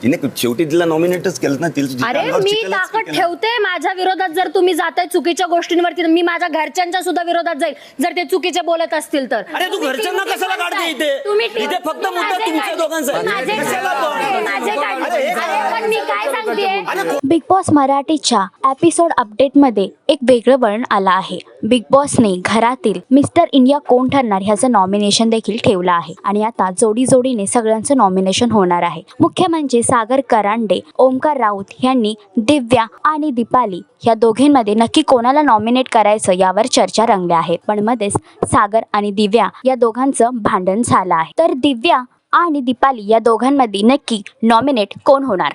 तिने शेवटी तिला नॉमिनेटच केलं ना. अरे मी ताकद ठेवते माझ्या विरोधात. जर तुम्ही जाताय चुकीच्या गोष्टींवरती, मी माझ्या घरच्यांच्या सुद्धा विरोधात जाईल जर ते चुकीचे बोलत असतील तर. अरे तू घरच्यांना कशाला काढते इथे? इथे फक्त मुद्दा तुमच्या दोघांचा आहे. कशाला पण मी काय सांगते, बिग बॉस मराठीच्या एपिसोड अपडेटमध्ये एक वेगळं वळण आलं आहे. बिग बॉसने घरातील मिस्टर इंडिया कोण ठरणार ह्याचं नॉमिनेशन देखील ठेवलं आहे आणि आता जोडी जोडीने सगळ्यांचं नॉमिनेशन होणार आहे. मुख्य म्हणजे सागर करांडे, ओमकार राऊत यांनी दिव्या आणि दीपाली या दोघींमध्ये नक्की कोणाला नॉमिनेट करायचं यावर चर्चा रंगल्या आहे. पण मध्येच सागर आणि दिव्या या दोघांचं भांडण झालं आहे. तर दिव्या आणि दीपाली या दोघांमध्ये नक्की नॉमिनेट कोण होणार?